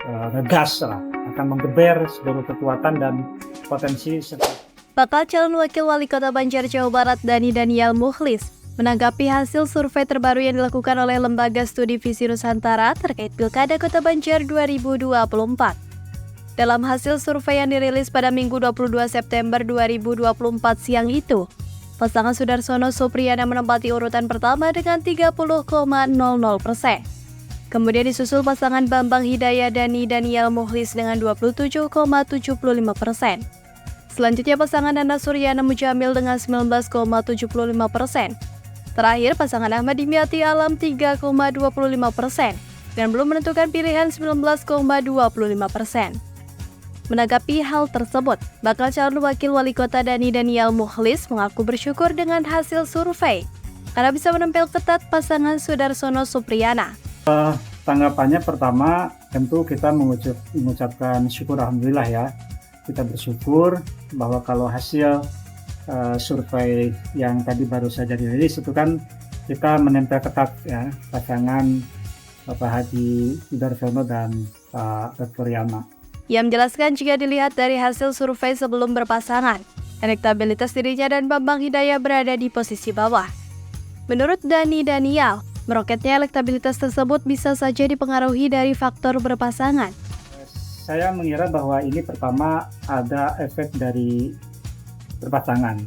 ngegas lah, akan menggeber seluruh kekuatan dan potensi. Bakal calon wakil wali kota Banjar Jawa Barat Dhani Daniel Mukhlis menanggapi hasil survei terbaru yang dilakukan oleh Lembaga Studi Visi Nusantara terkait Pilkada Kota Banjar 2024. Dalam hasil survei yang dirilis pada Minggu 22 September 2024 siang itu, pasangan Sudarsono Supriyana menempati urutan pertama dengan 30,00%. Kemudian disusul pasangan Bambang Hidayah Dhani Daniel Mukhlis dengan 27,75%. Selanjutnya pasangan Nana Suryana Mujamil dengan 19,75%. Terakhir pasangan Ahmad Dimyati Alam 3,25% dan belum menentukan pilihan 19,25%. Menanggapi hal tersebut, bakal calon wakil wali kota Dhani Daniel Mukhlis mengaku bersyukur dengan hasil survei karena bisa menempel ketat pasangan Sudarsono Supriyana. Tanggapannya pertama tentu kita mengucapkan syukur alhamdulillah ya. Kita bersyukur bahwa kalau hasil survei yang tadi baru saja dirilis itu kan kita menempel ketat ya pasangan Bapak Haji Sudarsono dan Pak Dr. Yama. Ia menjelaskan jika dilihat dari hasil survei sebelum berpasangan, elektabilitas dirinya dan Bambang Hidayah berada di posisi bawah. Menurut Dhani Daniel, meroketnya elektabilitas tersebut bisa saja dipengaruhi dari faktor berpasangan. Saya mengira bahwa ini pertama ada efek dari berpasangan.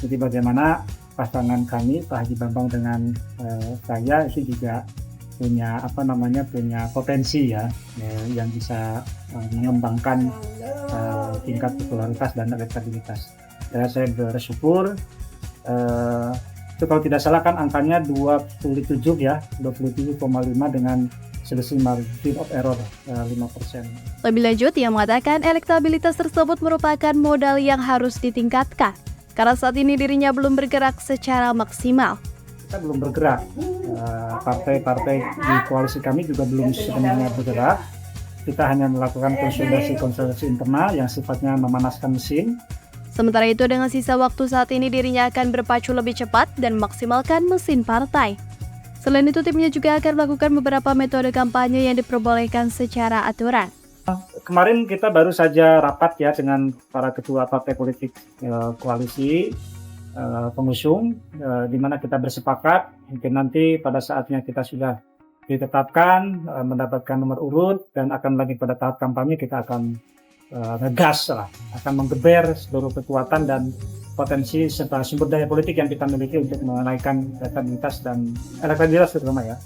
Jadi bagaimana pasangan kami Pak Haji Bambang dengan saya itu juga punya punya potensi ya yang bisa mengembangkan tingkat popularitas dan elektabilitas. Saya bersyukur itu kalau tidak salah kan angkanya 27 ya, 27,5 dengan selisih margin of error 5%. Lebih lanjut, ia mengatakan elektabilitas tersebut merupakan modal yang harus ditingkatkan karena saat ini dirinya belum bergerak secara maksimal. Kita belum bergerak, partai-partai di koalisi kami juga belum sebenarnya bergerak. Kita hanya melakukan konsolidasi internal yang sifatnya memanaskan mesin. Sementara itu dengan sisa waktu saat ini dirinya akan berpacu lebih cepat dan memaksimalkan mesin partai. Selain itu timnya juga akan melakukan beberapa metode kampanye yang diperbolehkan secara aturan. Kemarin kita baru saja rapat ya dengan para ketua partai politik koalisi pengusung, di mana kita bersepakat mungkin nanti pada saatnya kita sudah ditetapkan mendapatkan nomor urut dan akan lagi pada tahap kampanye kita akan ngegas lah, akan menggeber seluruh kekuatan dan potensi serta sumber daya politik yang kita miliki untuk menaikkan elektabilitas dan elektabilitas terutama ya.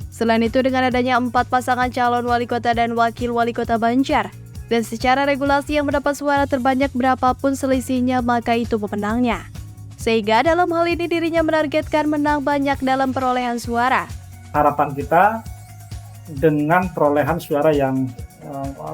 Selain itu dengan adanya 4 pasangan calon wali kota dan wakil wali kota Banjar dan secara regulasi yang mendapat suara terbanyak berapapun selisihnya maka itu pemenangnya. Sehingga dalam hal ini dirinya menargetkan menang banyak dalam perolehan suara. Harapan kita dengan perolehan suara yang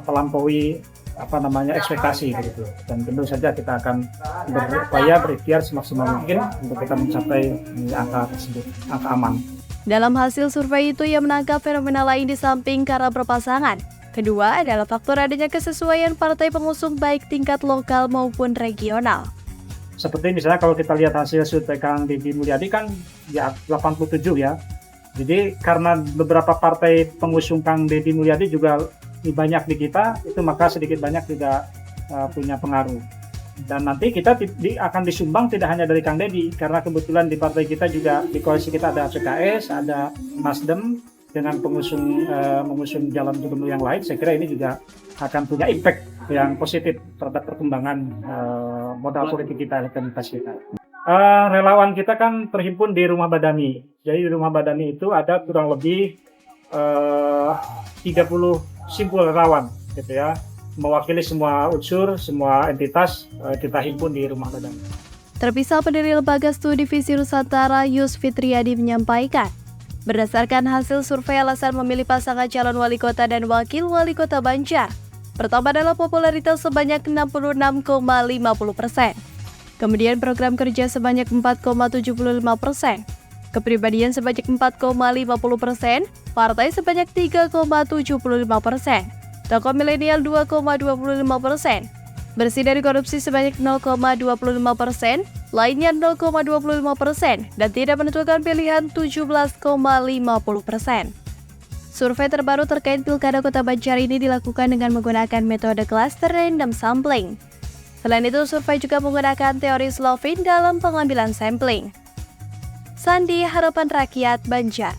melampaui ekspektasi begitu. Dan tentu saja kita akan berupaya berikhtiar semaksimal mungkin untuk kita mencapai angka tersebut, angka aman. Dalam hasil survei itu ia menangkap fenomena lain di samping karena berpasangan. Kedua adalah faktor adanya kesesuaian partai pengusung baik tingkat lokal maupun regional. Seperti misalnya kalau kita lihat hasil survei Kang Deddy Mulyadi kan ya 87 ya. Jadi karena beberapa partai pengusung Kang Deddy Mulyadi juga banyak di kita, itu maka sedikit banyak juga punya pengaruh. Dan nanti kita akan disumbang tidak hanya dari Kang Deddy, karena kebetulan di partai kita juga, di koalisi kita ada PKS, ada Nasdem, dengan mengusung jalan gubernur yang lain. Saya kira ini juga akan punya impact yang positif terhadap perkembangan modal politik kita, elektabilitas kita. Relawan kita kan terhimpun di Rumah Badani. Jadi di Rumah Badani itu ada kurang lebih 30 simpul relawan gitu ya, mewakili semua unsur, semua entitas kita himpun di Rumah Badani. Terpisah pendiri Lembaga Studi Visi Nusantara Yus Fitriadi menyampaikan, berdasarkan hasil survei alasan memilih pasangan calon wali kota dan wakil wali kota Banjar, pertama adalah popularitas sebanyak 66,50%. Kemudian program kerja sebanyak 4,75%, kepribadian sebanyak 4,50%, partai sebanyak 3,75%, tokoh milenial 2,25%, bersih dari korupsi sebanyak 0,25%, lainnya 0,25%, dan tidak menentukan pilihan 17,50%. Survei terbaru terkait Pilkada Kota Banjar ini dilakukan dengan menggunakan metode cluster random sampling. Selain itu, survei juga menggunakan teori Slovin dalam pengambilan sampling. Sandi, Harapan Rakyat, Banjar.